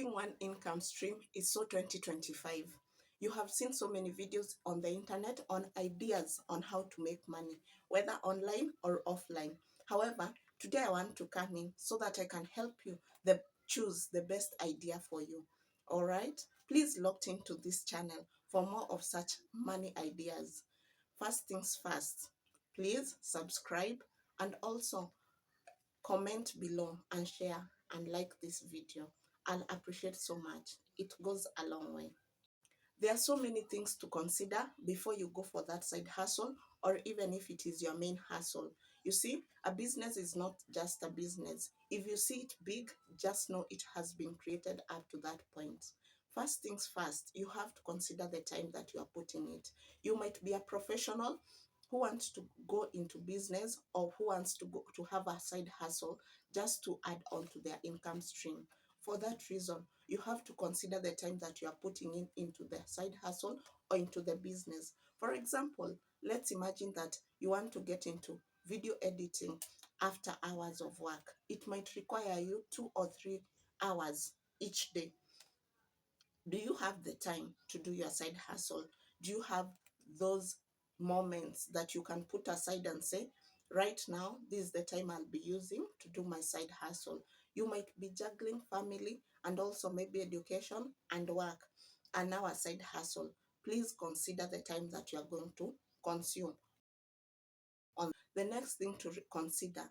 Having one income stream is so 2025. You have seen so many videos on the internet on ideas on how to make money, whether online or offline. However, today I want to come in so that I can help you choose the best idea for you. All right? Please locked into this channel for more of such money ideas. First things first, please subscribe and also comment below and share and like this video. I'll appreciate so much. It goes a long way. There are so many things to consider before you go for that side hustle, or even if it is your main hustle. You see, a business is not just a business. If you see it big, just know it has been created up to that point. First things first, you have to consider the time that you are putting it. You might be a professional who wants to go into business or who wants to go to have a side hustle just to add on to their income stream. For that reason, you have to consider the time that you are putting in into the side hustle or into the business. For example, let's imagine that you want to get into video editing after hours of work. It might require you 2 or 3 hours each day. Do you have the time to do your side hustle? Do you have those moments that you can put aside and say, right now, this is the time I'll be using to do my side hustle? You might be juggling family and also maybe education and work, and now a side hustle. Please consider the time that you are going to consume on. The next thing to consider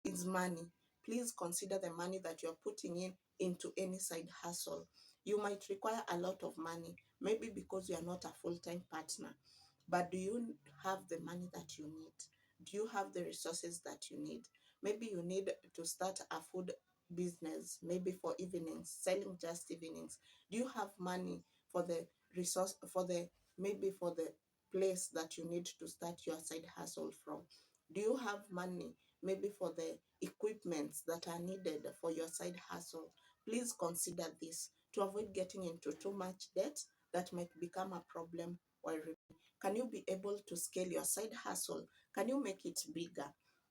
is money. Please consider the money that you're putting in into any side hustle. You might require a lot of money, maybe because you are not a full-time partner. But do you have the money that you need? Do you have the resources that you need? Maybe you need to start a food business, maybe for evenings, selling just evenings. Do you have money for the resource, for the maybe for the place that you need to start your side hustle from? Do you have money maybe for the equipments that are needed for your side hustle? Please consider this to avoid getting into too much debt that might become a problem while. Can you be able to scale your side hustle? Can you make it bigger?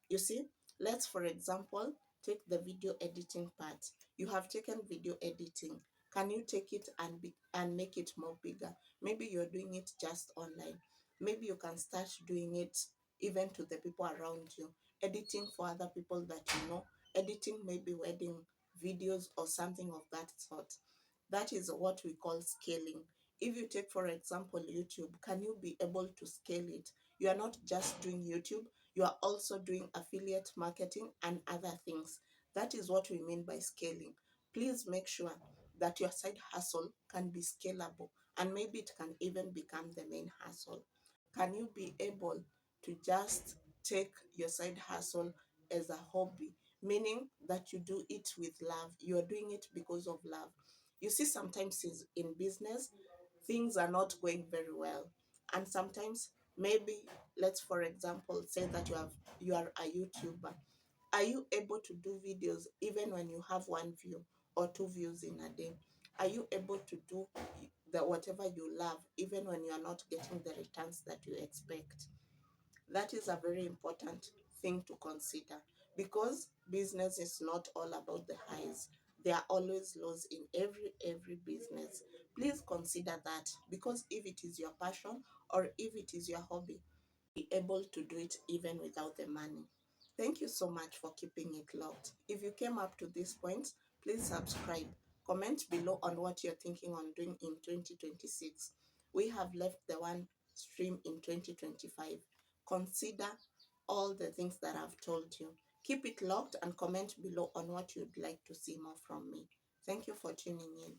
You see, let's for example take the video editing part. You have taken video editing. Can you take it and make it more bigger? Maybe you're doing it just online. Maybe you can start doing it even to the people around you, editing for other people that you know, editing maybe wedding videos or something of that sort. That is what we call scaling. If you take, for example, YouTube, can you be able to scale it? You are not just doing YouTube, you are also doing affiliate marketing and other things. That is what we mean by scaling. Please make sure that your side hustle can be scalable and maybe it can even become the main hustle. Can you be able to just take your side hustle as a hobby, meaning that you do it with love? You are doing it because of love. You see, sometimes in business, things are not going very well. And sometimes, maybe, let's for example say that you are a YouTuber. Are you able to do videos even when you have 1 view or 2 views in a day? Are you able to do the whatever you love even when you are not getting the returns that you expect? That is a very important thing to consider, because business is not all about the highs. There are always lows in every business. Please consider that, because if it is your passion or if it is your hobby, be able to do it even without the money. Thank you so much for keeping it locked. If you came up to this point, please subscribe. Comment below on what you're thinking on doing in 2026. We have left the one stream in 2025. Consider all the things that I've told you. Keep it locked and comment below on what you'd like to see more from me. Thank you for tuning in.